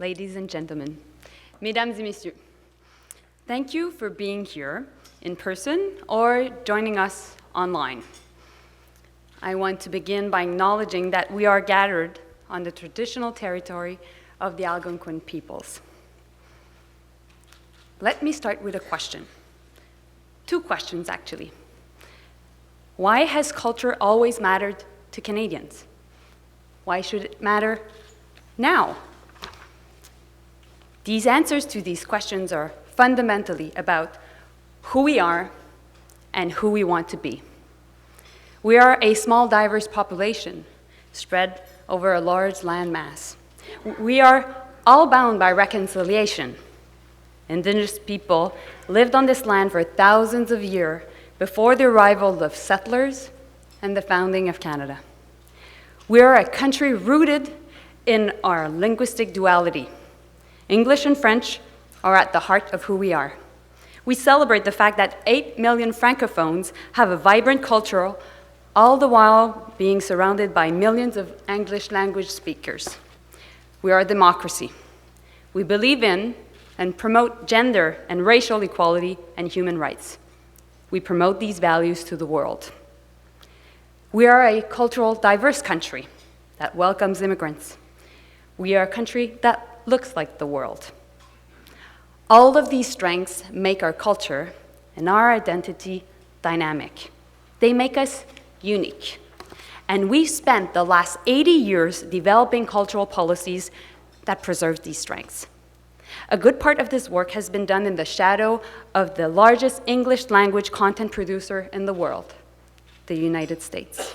ladies and gentlemen, mesdames et messieurs, thank you for being here in person or joining us online. I want to begin by acknowledging that we are gathered on the traditional territory of the Algonquin peoples. Let me start with a question. Two questions, actually. Why has culture always mattered to Canadians? Why should it matter now? These answers to these questions are fundamentally about who we are and who we want to be. We are a small, diverse population spread over a large landmass. We are all bound by reconciliation. Indigenous people lived on this land for thousands of years before the arrival of settlers and the founding of Canada. We are a country rooted in our linguistic duality. English and French are at the heart of who we are. We celebrate the fact that 8 million Francophones have a vibrant culture, all the while being surrounded by millions of English language speakers. We are a democracy. We believe in and promote gender and racial equality and human rights. We promote these values to the world. We are a cultural diverse country that welcomes immigrants. We are a country that looks like the world. All of these strengths make our culture and our identity dynamic. They make us unique. And we've spent the last 80 years developing cultural policies that preserve these strengths. A good part of this work has been done in the shadow of the largest English language content producer in the world, the United States.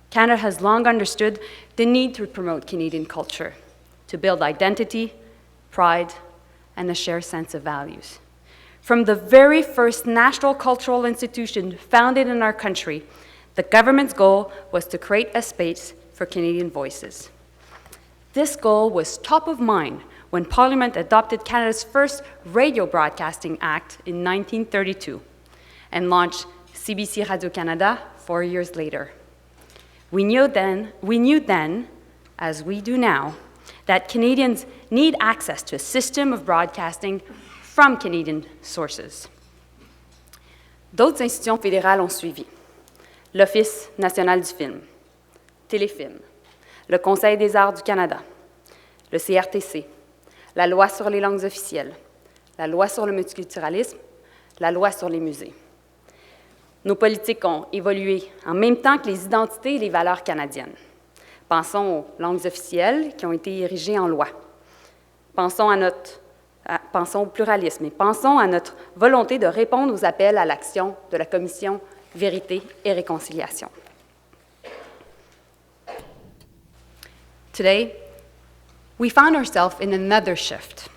Canada has long understood the need to promote Canadian culture, to build identity, pride, and a shared sense of values. From the very first national cultural institution founded in our country, the government's goal was to create a space for Canadian voices. This goal was top of mind when Parliament adopted Canada's first Radio Broadcasting Act in 1932 and launched CBC Radio-Canada 4 years later. We knew then, as we do now, that Canadians need access to a system of broadcasting from Canadian sources. D'autres institutions fédérales ont suivi. L'Office national du film, Téléfilm, le Conseil des arts du Canada, le CRTC, la loi sur les langues officielles, la loi sur le multiculturalisme, la loi sur les musées. Nos politiques ont évolué en même temps que les identités et les valeurs canadiennes. Pensons aux langues officielles qui ont été érigées en loi. Pensons au pluralisme et pensons à notre volonté de répondre aux appels à l'action de la Commission Vérité et Réconciliation. Today, we found ourselves in another shift.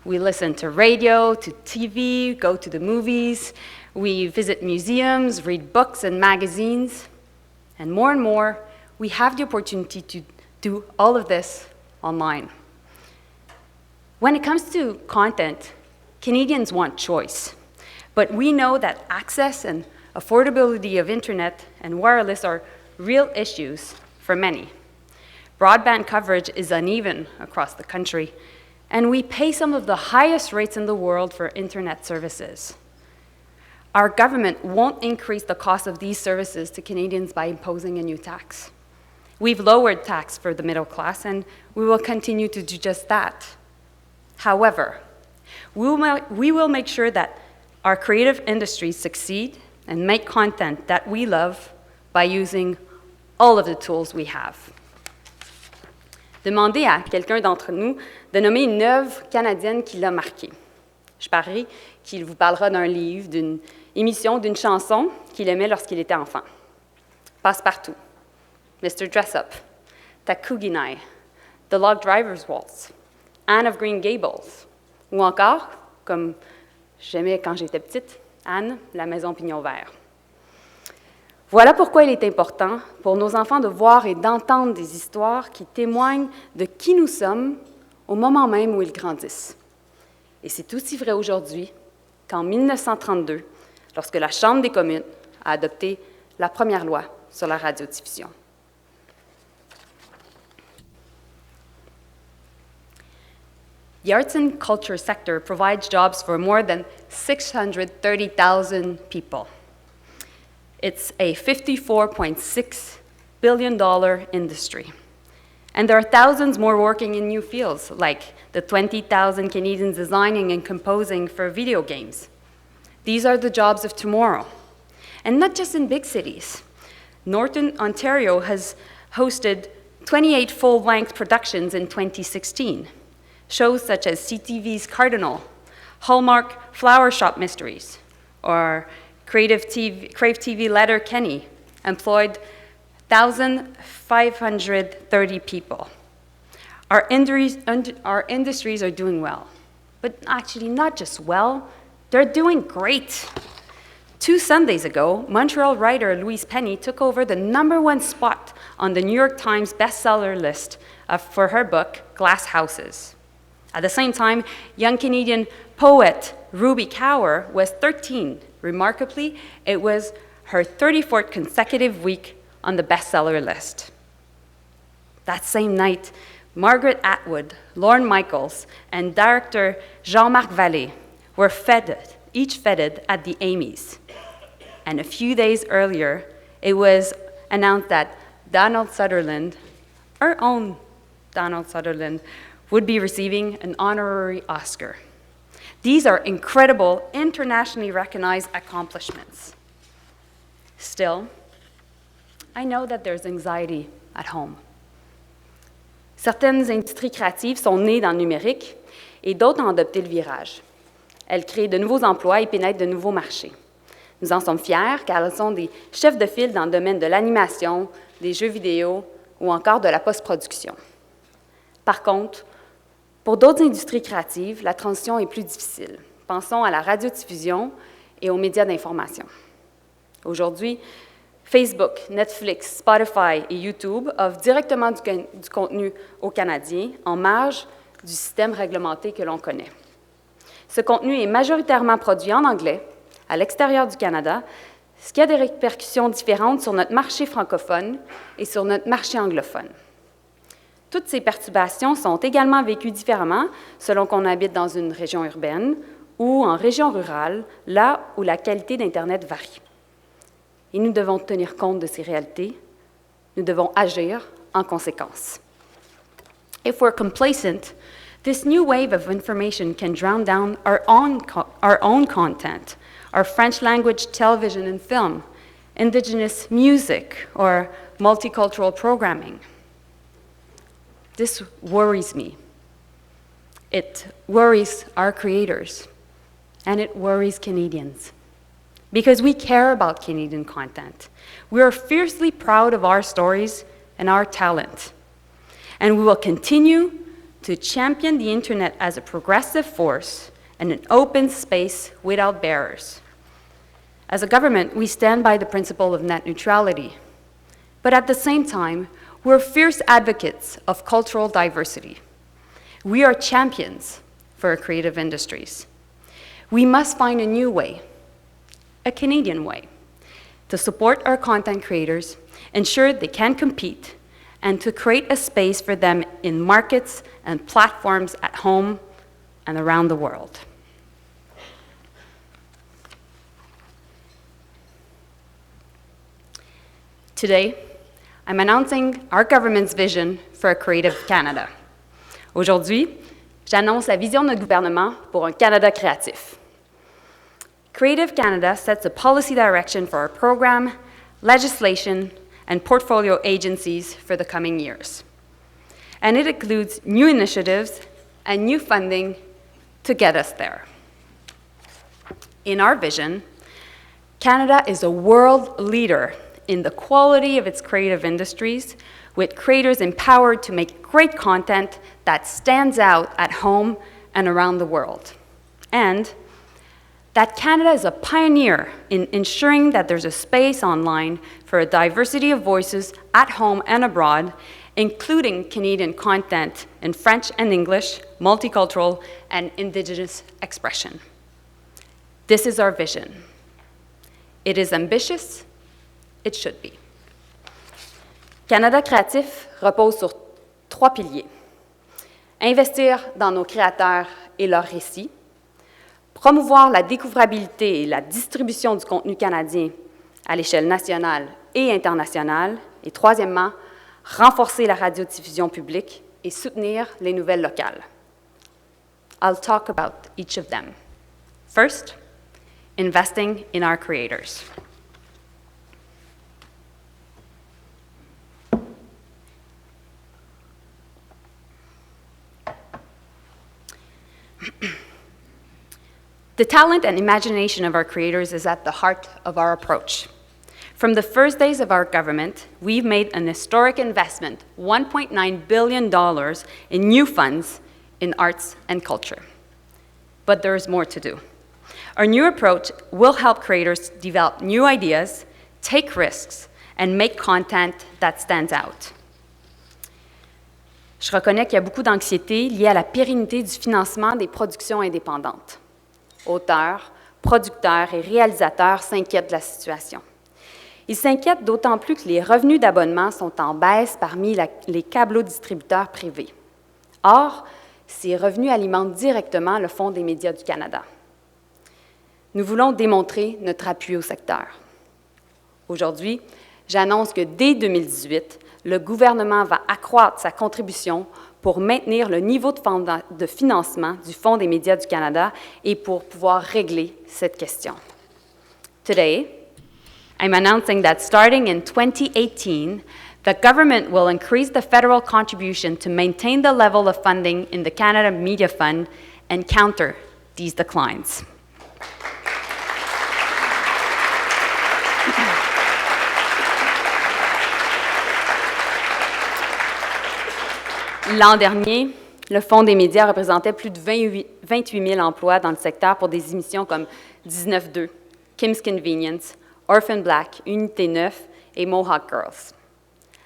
We listen to radio, to TV, go to the movies, we visit museums, read books and magazines, and more, we have the opportunity to do all of this online. When it comes to content, Canadians want choice, but we know that access and affordability of internet and wireless are real issues for many. Broadband coverage is uneven across the country, and we pay some of the highest rates in the world for internet services. Our government won't increase the cost of these services to Canadians by imposing a new tax. We've lowered tax for the middle class, and we will continue to do just that. However, we will make sure that our creative industries succeed and make content that we love by using all of the tools we have. Demandez à quelqu'un d'entre nous de nommer une œuvre canadienne qui l'a marqué. Je parie qu'il vous parlera d'un livre, d'une émission, d'une chanson qu'il aimait lorsqu'il était enfant. Passe-partout, Mr. Dress-Up, Takuginai, The Log Driver's Waltz, Anne of Green Gables, ou encore, comme j'aimais quand j'étais petite, Anne, la maison pignon vert. Voilà pourquoi il est important pour nos enfants de voir et d'entendre des histoires qui témoignent de qui nous sommes au moment même où ils grandissent. Et c'est aussi vrai aujourd'hui qu'en 1932, lorsque la Chambre des communes a adopté la première loi sur la radiodiffusion. The arts and culture sector provides jobs for more than 630,000 people. It's a $54.6 billion industry. And there are thousands more working in new fields, like the 20,000 Canadians designing and composing for video games. These are the jobs of tomorrow. And not just in big cities. Northern Ontario has hosted 28 full-length productions in 2016. Shows such as CTV's Cardinal, Hallmark Flower Shop Mysteries, or Crave TV Letter Kenny employed 1,530 people. Our industries are doing well, but actually not just well, they're doing great. 2 Sundays ago, Montreal writer Louise Penny took over the #1 spot on the New York Times bestseller list for her book, Glass Houses. At the same time, young Canadian poet Ruby Kaur was 13. Remarkably, it was her 34th consecutive week on the bestseller list. That same night, Margaret Atwood, Lorne Michaels, and director Jean-Marc Vallée were each feted at the Amy's. And a few days earlier, it was announced that Donald Sutherland, our own Donald Sutherland, would be receiving an honorary Oscar. These are incredible, internationally recognized accomplishments. Still, I know that there's anxiety at home. Certaines industries créatives sont nées dans le numérique et d'autres ont adopté le virage. Elles créent de nouveaux emplois et pénètrent de nouveaux marchés. Nous en sommes fiers car elles sont des chefs de file dans le domaine de l'animation, des jeux vidéo ou encore de la post-production. Par contre, pour d'autres industries créatives, la transition est plus difficile. Pensons à la radiodiffusion et aux médias d'information. Aujourd'hui, Facebook, Netflix, Spotify et YouTube offrent directement du contenu aux Canadiens en marge du système réglementé que l'on connaît. Ce contenu est majoritairement produit en anglais, à l'extérieur du Canada, ce qui a des répercussions différentes sur notre marché francophone et sur notre marché anglophone. Toutes ces perturbations sont également vécues différemment selon qu'on habite dans une région urbaine ou en région rurale, là où la qualité d'Internet varie. Et nous devons tenir compte de ces réalités. Nous devons agir en conséquence. If we're complacent, this new wave of information can drown down our own content, our French language television and film, Indigenous music, or multicultural programming. This worries me. It worries our creators, and it worries Canadians. Because we care about Canadian content. We are fiercely proud of our stories and our talent. And we will continue to champion the internet as a progressive force and an open space without barriers. As a government, we stand by the principle of net neutrality. But at the same time, we're fierce advocates of cultural diversity. We are champions for our creative industries. We must find a new way, a Canadian way, to support our content creators, ensure they can compete, and to create a space for them in markets and platforms at home and around the world. Today, I'm announcing our government's vision for a creative Canada. Aujourd'hui, j'annonce la vision de notre gouvernement pour un Canada créatif. Creative Canada sets a policy direction for our program, legislation, and portfolio agencies for the coming years. And it includes new initiatives and new funding to get us there. In our vision, Canada is a world leader in the quality of its creative industries, with creators empowered to make great content that stands out at home and around the world. And that Canada is a pioneer in ensuring that there's a space online for a diversity of voices at home and abroad, including Canadian content in French and English, multicultural, and Indigenous expression. This is our vision. It is ambitious. It should be. Canada créatif repose sur 3 piliers. investir dans nos créateurs et leurs récits, promouvoir la découvrabilité et la distribution du contenu canadien à l'échelle nationale et internationale, et troisièmement, renforcer la radiodiffusion publique et soutenir les nouvelles locales. I'll talk about each of them. First, investing in our creators. The talent and imagination of our creators is at the heart of our approach. From the first days of our government, we've made an historic investment, $1.9 billion in new funds in arts and culture. But there is more to do. Our new approach will help creators develop new ideas, take risks, and make content that stands out. Je reconnais qu'il y a beaucoup d'anxiété liée à la pérennité du financement des productions indépendantes. Auteurs, producteurs et réalisateurs s'inquiètent de la situation. Ils s'inquiètent d'autant plus que les revenus d'abonnement sont en baisse parmi les câblo-distributeurs privés. Or, ces revenus alimentent directement le Fonds des médias du Canada. Nous voulons démontrer notre appui au secteur. Aujourd'hui, j'annonce que dès 2018, le gouvernement va accroître sa contribution pour maintenir le niveau de financement du Fonds des médias du Canada et pour pouvoir régler cette question. Today, I'm announcing that starting in 2018, the government will increase the federal contribution to maintain the level of funding in the Canada Media Fund and counter these declines. L'an dernier, le Fonds des médias représentait plus de 28 000 emplois dans le secteur pour des émissions comme 19-2, Kim's Convenience, Orphan Black, Unité 9 et Mohawk Girls.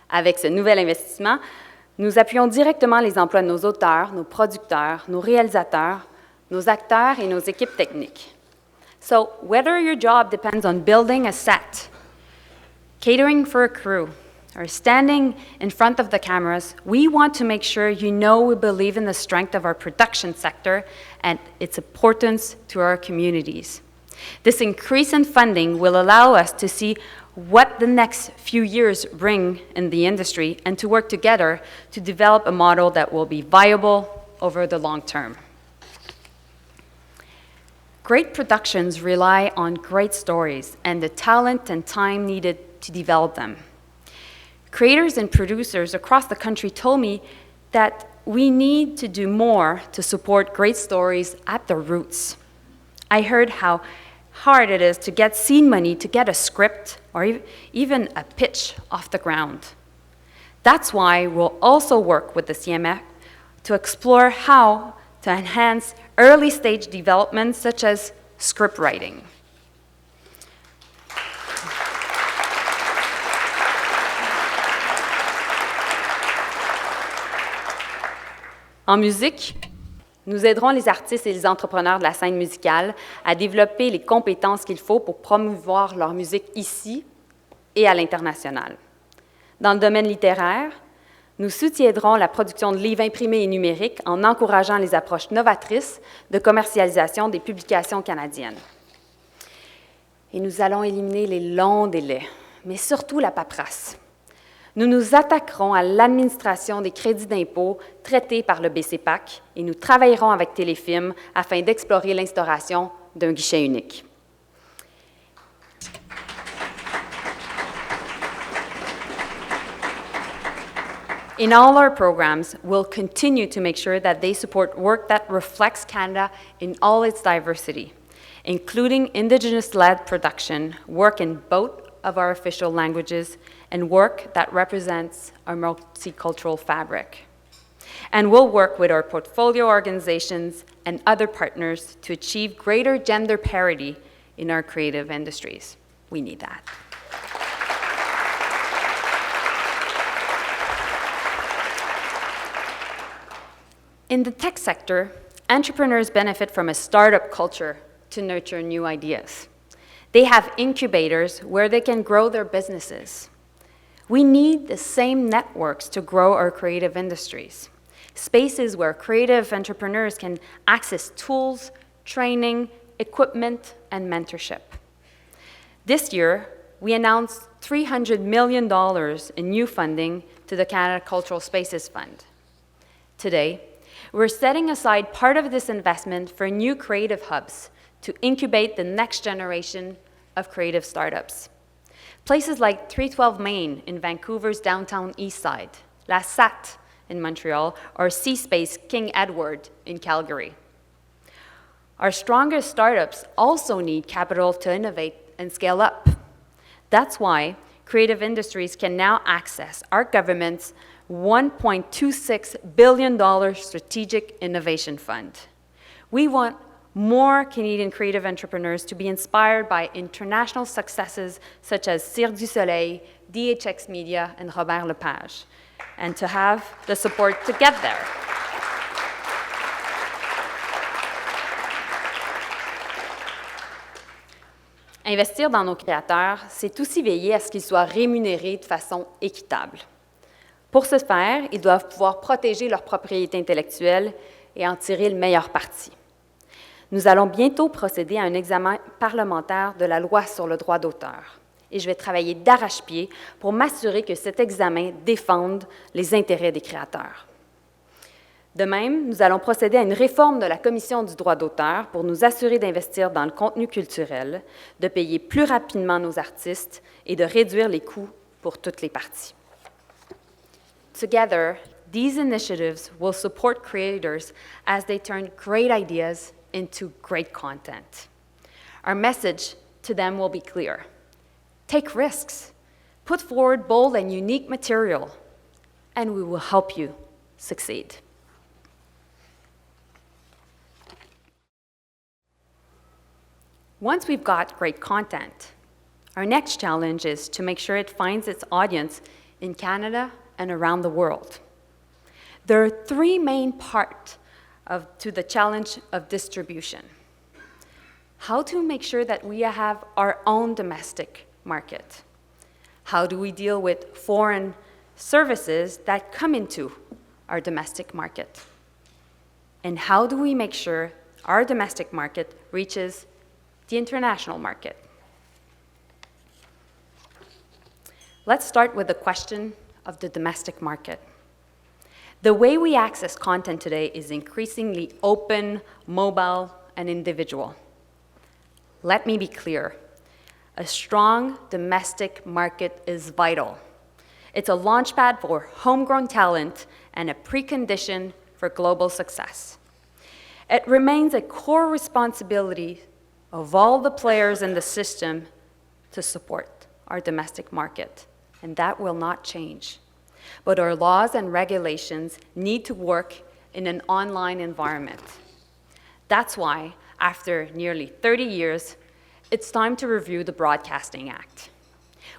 Avec ce nouvel investissement, nous appuyons directement les emplois de nos auteurs, nos producteurs, nos réalisateurs, nos acteurs et nos équipes techniques. So, whether your job depends on building a set, catering for a crew, or standing in front of the cameras, we want to make sure you know we believe in the strength of our production sector and its importance to our communities. This increase in funding will allow us to see what the next few years bring in the industry and to work together to develop a model that will be viable over the long term. Great productions rely on great stories and the talent and time needed to develop them. Creators and producers across the country told me that we need to do more to support great stories at their roots. I heard how hard it is to get scene money to get a script or even a pitch off the ground. That's why we'll also work with the CMF to explore how to enhance early stage development such as script writing. En musique, nous aiderons les artistes et les entrepreneurs de la scène musicale à développer les compétences qu'il faut pour promouvoir leur musique ici et à l'international. Dans le domaine littéraire, nous soutiendrons la production de livres imprimés et numériques en encourageant les approches novatrices de commercialisation des publications canadiennes. Et nous allons éliminer les longs délais, mais surtout la paperasse. Nous nous attaquerons à l'administration des crédits d'impôt traités par le BCPAC et nous travaillerons avec Téléfilm afin d'explorer l'instauration d'un guichet unique. In all our programs, we'll continue to make sure that they support work that reflects Canada in all its diversity, including Indigenous-led production, work in both of our official languages, and work that represents our multicultural fabric. And we'll work with our portfolio organizations and other partners to achieve greater gender parity in our creative industries. We need that. In the tech sector, entrepreneurs benefit from a startup culture to nurture new ideas. They have incubators where they can grow their businesses. We need the same networks to grow our creative industries. spaces where creative entrepreneurs can access tools, training, equipment, and mentorship. This year, we announced $300 million in new funding to the Canada Cultural Spaces Fund. Today, we're setting aside part of this investment for new creative hubs to incubate the next generation of creative startups. Places like 312 Main in Vancouver's downtown east side, La Satte in Montreal, or C-Space King Edward in Calgary. Our strongest startups also need capital to innovate and scale up. That's why creative industries can now access our government's $1.26 billion Strategic Innovation Fund. We want more Canadian creative entrepreneurs to be inspired by international successes such as Cirque du Soleil, DHX Media, and Robert Lepage, and to have the support to get there. Investir dans nos créateurs, c'est aussi veiller à ce qu'ils soient rémunérés de façon équitable. Pour ce faire, ils doivent pouvoir protéger leur propriété intellectuelle et en tirer le meilleur parti. Nous allons bientôt procéder à un examen parlementaire de la loi sur le droit d'auteur. Et je vais travailler d'arrache-pied pour m'assurer que cet examen défende les intérêts des créateurs. De même, nous allons procéder à une réforme de la Commission du droit d'auteur pour nous assurer d'investir dans le contenu culturel, de payer plus rapidement nos artistes et de réduire les coûts pour toutes les parties. Together, these initiatives will support creators as they turn great ideas into great content. Our message to them will be clear. Take risks, put forward bold and unique material, and we will help you succeed. Once we've got great content, our next challenge is to make sure it finds its audience in Canada and around the world. There are three main parts to the challenge of distribution. How to make sure that we have our own domestic market. How do we deal with foreign services that come into our domestic market? And how do we make sure our domestic market reaches the international market? Let's start with the question of the domestic market. The way we access content today is increasingly open, mobile, and individual. Let me be clear. A strong domestic market is vital. It's a launchpad for homegrown talent and a precondition for global success. It remains a core responsibility of all the players in the system to support our domestic market, and that will not change. But our laws and regulations need to work in an online environment. That's why, after nearly 30 years, it's time to review the Broadcasting Act.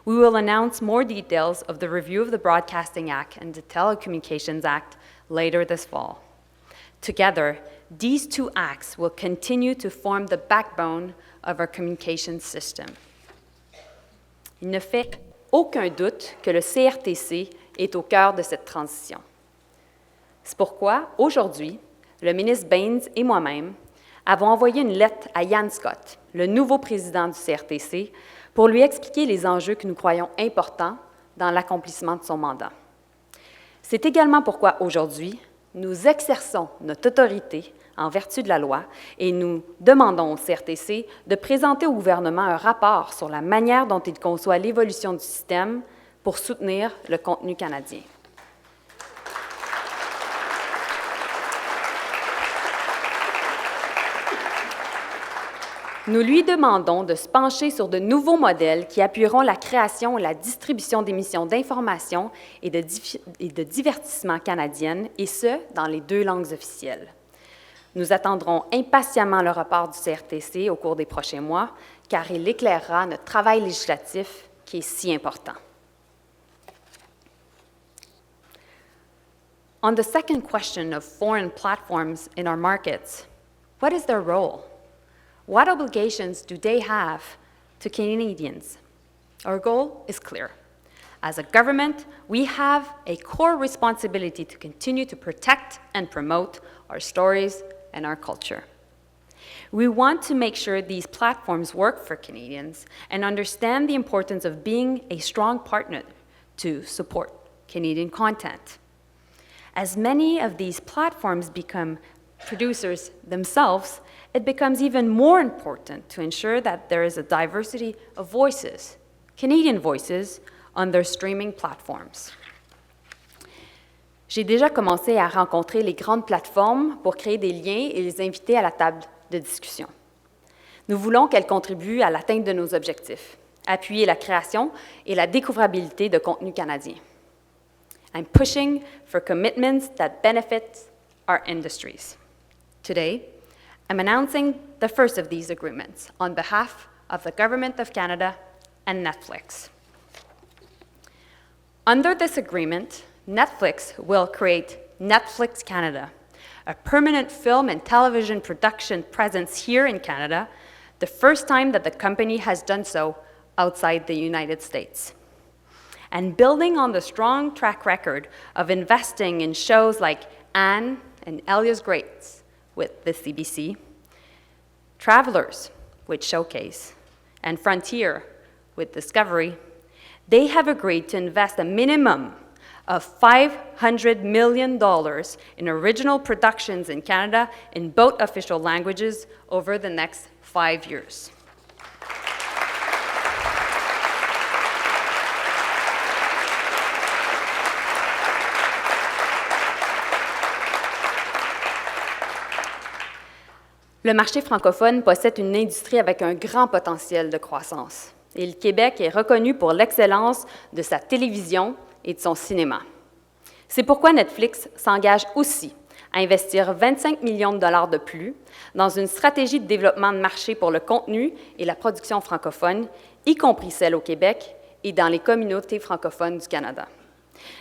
We will announce more details of the review of the Broadcasting Act and the Telecommunications Act later this fall. Together, these two acts will continue to form the backbone of our communication system. Il ne fait aucun doute que le CRTC est au cœur de cette transition. C'est pourquoi, aujourd'hui, le ministre Baines et moi-même avons envoyé une lettre à Ian Scott, le nouveau président du CRTC, pour lui expliquer les enjeux que nous croyons importants dans l'accomplissement de son mandat. C'est également pourquoi, aujourd'hui, nous exerçons notre autorité en vertu de la loi et nous demandons au CRTC de présenter au gouvernement un rapport sur la manière dont il conçoit l'évolution du système pour soutenir le contenu canadien. Nous lui demandons de se pencher sur de nouveaux modèles qui appuieront la création et la distribution d'émissions d'information et de divertissement canadiennes, et ce, dans les 2 langues officielles. Nous attendrons impatiemment le rapport du CRTC au cours des prochains mois, car il éclairera notre travail législatif qui est si important. On the second question of foreign platforms in our markets, what is their role? What obligations do they have to Canadians? Our goal is clear. As a government, we have a core responsibility to continue to protect and promote our stories and our culture. We want to make sure these platforms work for Canadians and understand the importance of being a strong partner to support Canadian content. As many of these platforms become producers themselves, it becomes even more important to ensure that there is a diversity of voices, Canadian voices, on their streaming platforms. J'ai déjà commencé à rencontrer les grandes plateformes pour créer des liens et les inviter à la table de discussion. Nous voulons qu'elles contribuent à l'atteinte de nos objectifs, appuyer la création et la découvrabilité de contenus canadiens. I'm pushing for commitments that benefit our industries. Today, I'm announcing the first of these agreements on behalf of the Government of Canada and Netflix. Under this agreement, Netflix will create Netflix Canada, a permanent film and television production presence here in Canada, the first time that the company has done so outside the United States. And building on the strong track record of investing in shows like Anne and Elias Greats with the CBC, Travelers with Showcase, and Frontier with Discovery, they have agreed to invest a minimum of $500 million in original productions in Canada in both official languages over the next 5 years. Le marché francophone possède une industrie avec un grand potentiel de croissance. Et le Québec est reconnu pour l'excellence de sa télévision et de son cinéma. C'est pourquoi Netflix s'engage aussi à investir 25 millions de dollars de plus dans une stratégie de développement de marché pour le contenu et la production francophone, y compris celle au Québec et dans les communautés francophones du Canada.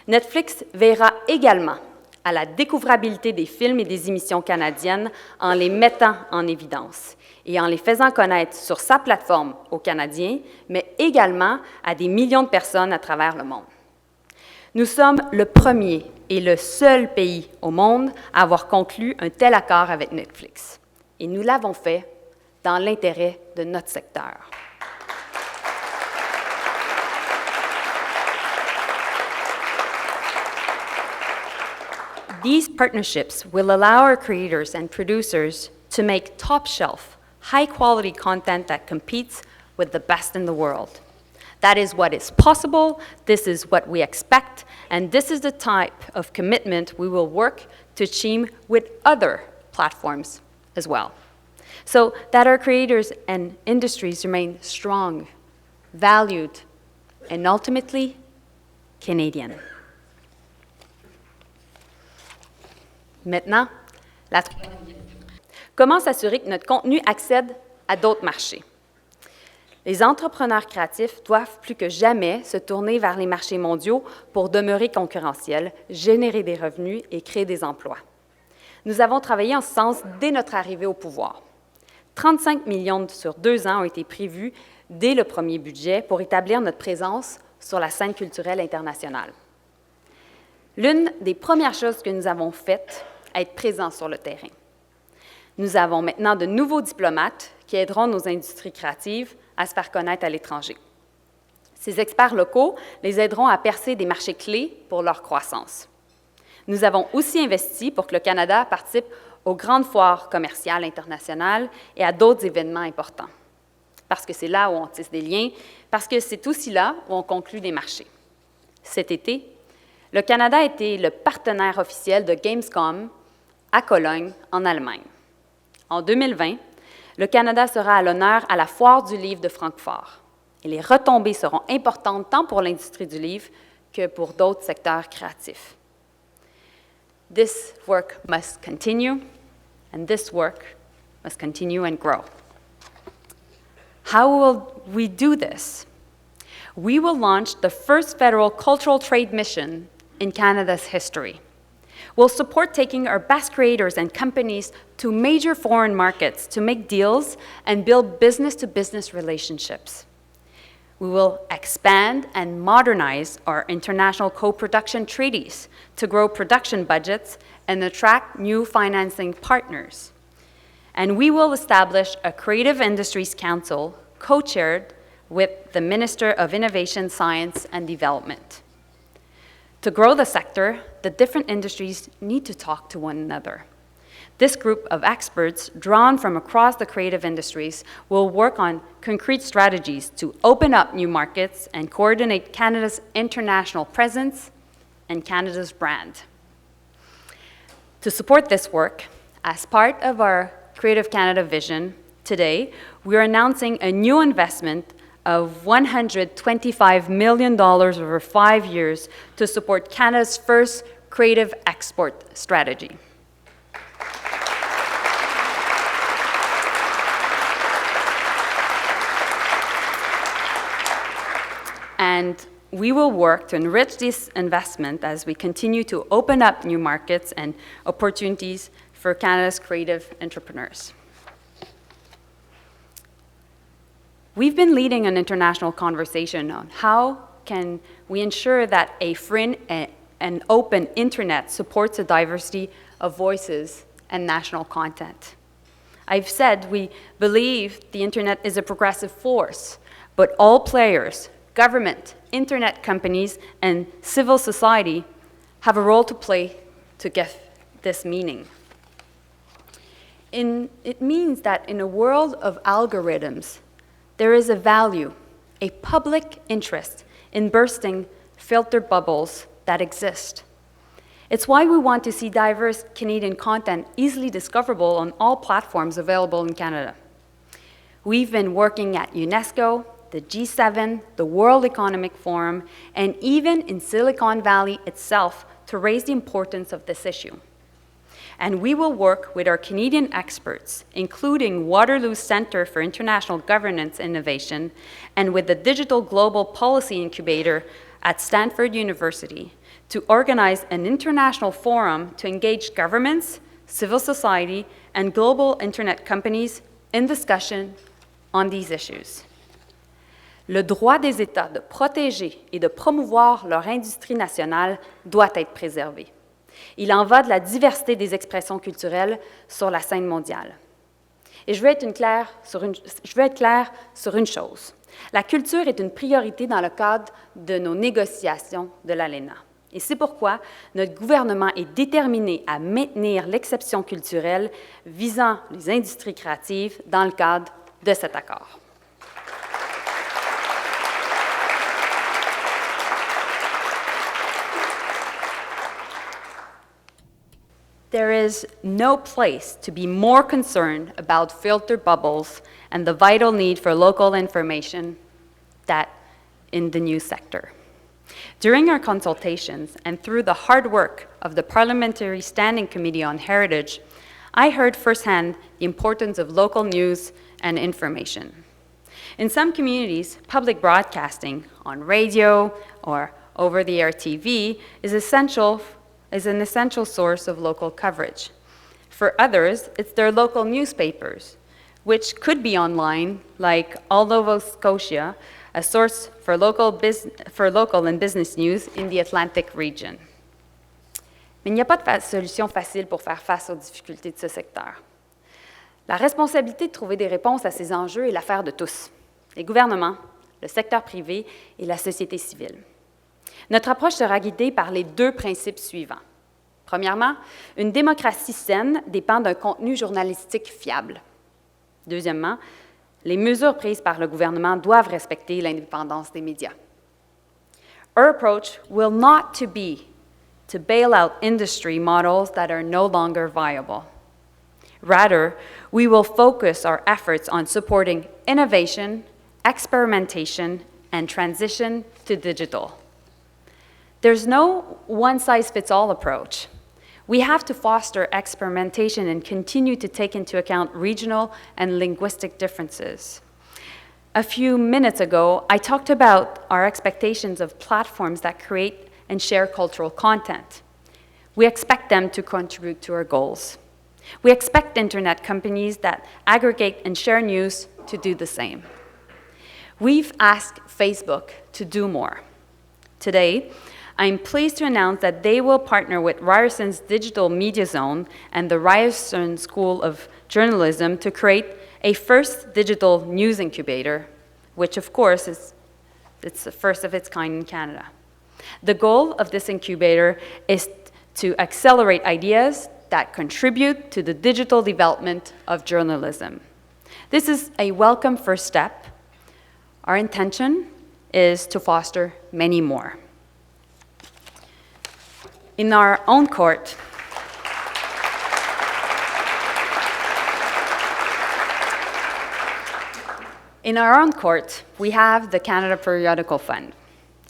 Netflix veillera également à la découvrabilité des films et des émissions canadiennes en les mettant en évidence et en les faisant connaître sur sa plateforme aux Canadiens, mais également à des millions de personnes à travers le monde. Nous sommes le premier et le seul pays au monde à avoir conclu un tel accord avec Netflix. Et nous l'avons fait dans l'intérêt de notre secteur. These partnerships will allow our creators and producers to make top-shelf, high-quality content that competes with the best in the world. That is what is possible, this is what we expect, and this is the type of commitment we will work to achieve with other platforms as well, so that our creators and industries remain strong, valued, and ultimately Canadian. Maintenant, la troisième. Comment s'assurer que notre contenu accède à d'autres marchés? Les entrepreneurs créatifs doivent plus que jamais se tourner vers les marchés mondiaux pour demeurer concurrentiels, générer des revenus et créer des emplois. Nous avons travaillé en ce sens dès notre arrivée au pouvoir. 35 millions sur 2 ans ont été prévus dès le premier budget pour établir notre présence sur la scène culturelle internationale. L'une des premières choses que nous avons faites est être présents sur le terrain. Nous avons maintenant de nouveaux diplomates qui aideront nos industries créatives à se faire connaître à l'étranger. Ces experts locaux les aideront à percer des marchés clés pour leur croissance. Nous avons aussi investi pour que le Canada participe aux grandes foires commerciales internationales et à d'autres événements importants. Parce que c'est là où on tisse des liens, parce que c'est aussi là où on conclut des marchés. Cet été, le Canada a été le partenaire officiel de Gamescom à Cologne, en Allemagne. En 2020, le Canada sera à l'honneur à la Foire du livre de Francfort. Et les retombées seront importantes tant pour l'industrie du livre que pour d'autres secteurs créatifs. This work must continue, and this work must continue and grow. How will we do this? We will launch the first federal cultural trade mission in Canada's history. We'll support taking our best creators and companies to major foreign markets to make deals and build business-to-business relationships. We will expand and modernize our international co-production treaties to grow production budgets and attract new financing partners. And we will establish a Creative Industries Council co-chaired with the Minister of Innovation, Science and Development. To grow the sector, the different industries need to talk to one another. This group of experts, drawn from across the creative industries, will work on concrete strategies to open up new markets and coordinate Canada's international presence and Canada's brand. To support this work, as part of our Creative Canada vision, today we are announcing a new investment of $125 million over 5 years to support Canada's first creative export strategy. And we will work to enrich this investment as we continue to open up new markets and opportunities for Canada's creative entrepreneurs. We've been leading an international conversation on how can we ensure that a free and open internet supports a diversity of voices and national content. I've said we believe the internet is a progressive force, but all players, government, internet companies, and civil society have a role to play to give this meaning. It means that in a world of algorithms, there is a value, a public interest in bursting filter bubbles that exist. It's why we want to see diverse Canadian content easily discoverable on all platforms available in Canada. We've been working at UNESCO, the G7, the World Economic Forum, and even in Silicon Valley itself to raise the importance of this issue. And we will work with our Canadian experts, including Waterloo Centre for International Governance Innovation, and with the Digital Global Policy Incubator at Stanford University, to organize an international forum to engage governments, civil society, and global internet companies in discussion on these issues. Le droit des États de protéger et de promouvoir leur industrie nationale doit être préservé. Il en va de la diversité des expressions culturelles sur la scène mondiale. Et je veux être claire sur une chose. La culture est une priorité dans le cadre de nos négociations de l'ALENA. Et c'est pourquoi notre gouvernement est déterminé à maintenir l'exception culturelle visant les industries créatives dans le cadre de cet accord. There is no place to be more concerned about filter bubbles and the vital need for local information than in the news sector. During our consultations and through the hard work of the Parliamentary Standing Committee on Heritage, I heard firsthand the importance of local news and information. In some communities, public broadcasting on radio or over-the-air TV is an essential source of local coverage. For others, it's their local newspapers, which could be online, like All Nova Scotia, a source for local and business news in the Atlantic region. Mais il n'y a pas de solution facile pour faire face aux difficultés de ce secteur. La responsabilité de trouver des réponses à ces enjeux est l'affaire de tous, les gouvernements, le secteur privé et la société civile. Notre approche sera guidée par les deux principes suivants. Premièrement, une démocratie saine dépend d'un contenu journalistique fiable. Deuxièmement, les mesures prises par le gouvernement doivent respecter l'indépendance des médias. Our approach will not be to bail out industry models that are no longer viable. Rather, we will focus our efforts on supporting innovation, experimentation, and transition to digital. There's no one-size-fits-all approach. We have to foster experimentation and continue to take into account regional and linguistic differences. A few minutes ago, I talked about our expectations of platforms that create and share cultural content. We expect them to contribute to our goals. We expect internet companies that aggregate and share news to do the same. We've asked Facebook to do more. Today, I'm pleased to announce that they will partner with Ryerson's Digital Media Zone and the Ryerson School of Journalism to create a first digital news incubator, which of course it's the first of its kind in Canada. The goal of this incubator is to accelerate ideas that contribute to the digital development of journalism. This is a welcome first step. Our intention is to foster many more. In our own court, we have the Canada Periodical Fund.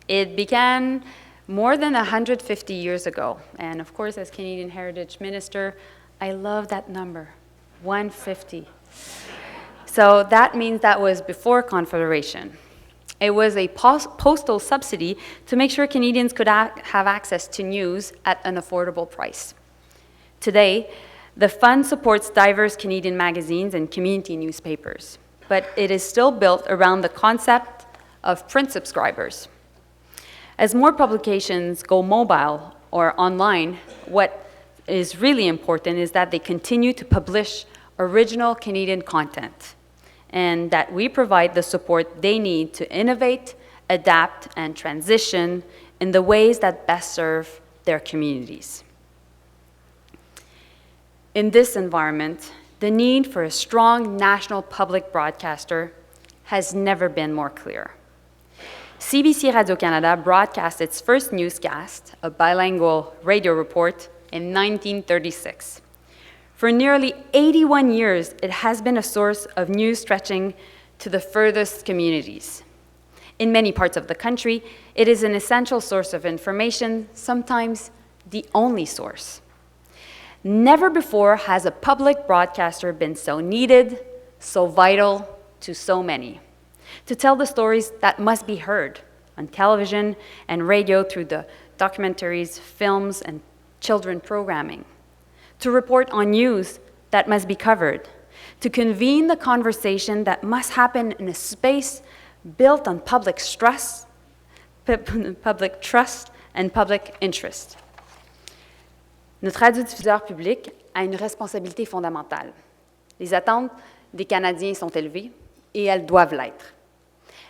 It began more than 150 years ago, and of course, as Canadian Heritage Minister, I love that number, 150. So that means that was before Confederation. It was a postal subsidy to make sure Canadians could have access to news at an affordable price. Today, the fund supports diverse Canadian magazines and community newspapers, but it is still built around the concept of print subscribers. As more publications go mobile or online, what is really important is that they continue to publish original Canadian content, and that we provide the support they need to innovate, adapt, and transition in the ways that best serve their communities. In this environment, the need for a strong national public broadcaster has never been more clear. CBC Radio-Canada broadcast its first newscast, a bilingual radio report, in 1936. For nearly 81 years, it has been a source of news stretching to the furthest communities. In many parts of the country, it is an essential source of information, sometimes the only source. Never before has a public broadcaster been so needed, so vital to so many, to tell the stories that must be heard on television and radio through the documentaries, films, and children programming, to report on news that must be covered, to convene the conversation that must happen in a space built on public trust and public interest. Notre radiodiffuseur public a une responsabilité fondamentale. Les attentes des Canadiens sont élevées et elles doivent l'être.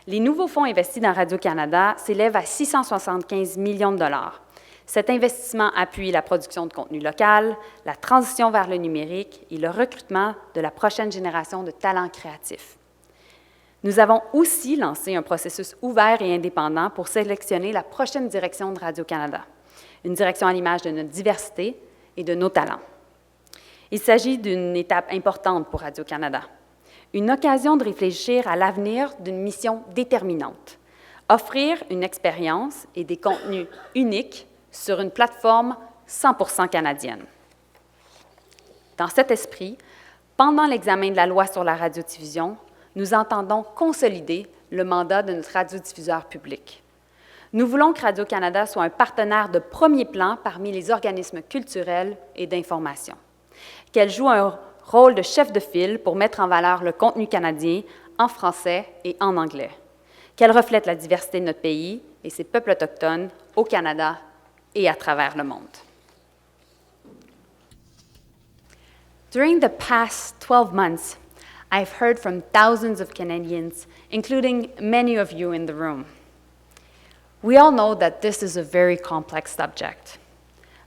Les nouveaux fonds investis dans Radio-Canada s'élèvent à 675 millions de dollars. Cet investissement appuie la production de contenu local, la transition vers le numérique et le recrutement de la prochaine génération de talents créatifs. Nous avons aussi lancé un processus ouvert et indépendant pour sélectionner la prochaine direction de Radio-Canada, une direction à l'image de notre diversité et de nos talents. Il s'agit d'une étape importante pour Radio-Canada, une occasion de réfléchir à l'avenir d'une mission déterminante, offrir une expérience et des contenus uniques sur une plateforme 100% canadienne. Dans cet esprit, pendant l'examen de la loi sur la radiodiffusion, nous entendons consolider le mandat de notre radiodiffuseur public. Nous voulons que Radio-Canada soit un partenaire de premier plan parmi les organismes culturels et d'information, qu'elle joue un rôle de chef de file pour mettre en valeur le contenu canadien en français et en anglais, qu'elle reflète la diversité de notre pays et ses peuples autochtones au Canada et à travers le monde. During the past 12 months, I've heard from thousands of Canadians, including many of you in the room. We all know that this is a very complex subject.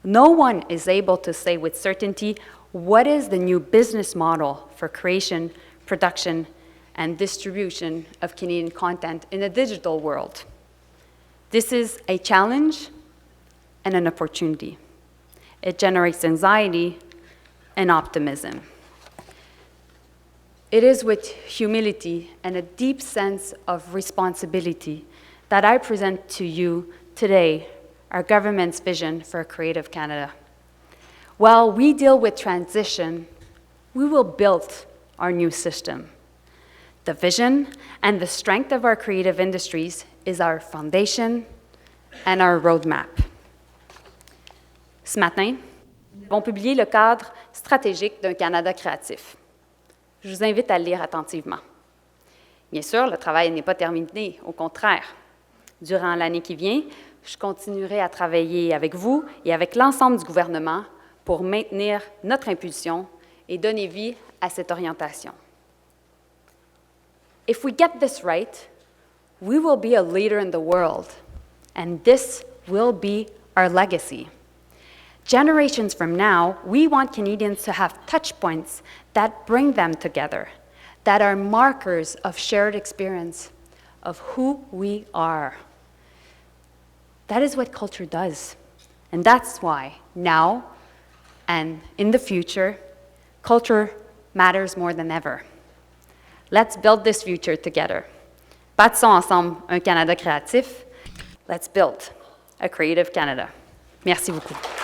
No one is able to say with certainty what is the new business model for creation, production, and distribution of Canadian content in a digital world. This is a challenge and an opportunity. It generates anxiety and optimism. It is with humility and a deep sense of responsibility that I present to you today our government's vision for a creative Canada. While we deal with transition, we will build our new system. The vision and the strength of our creative industries is our foundation and our roadmap. Ce matin, nous avons publié le cadre stratégique d'un Canada créatif. Je vous invite à le lire attentivement. Bien sûr, le travail n'est pas terminé, au contraire. Durant l'année qui vient, je continuerai à travailler avec vous et avec l'ensemble du gouvernement pour maintenir notre impulsion et donner vie à cette orientation. If we get this right, we will be a leader in the world, and this will be our legacy. Generations from now, we want Canadians to have touch points that bring them together, that are markers of shared experience, of who we are. That is what culture does. And that's why now and in the future, culture matters more than ever. Let's build this future together. Bâtissons ensemble un Canada créatif. Let's build a creative Canada. Merci beaucoup.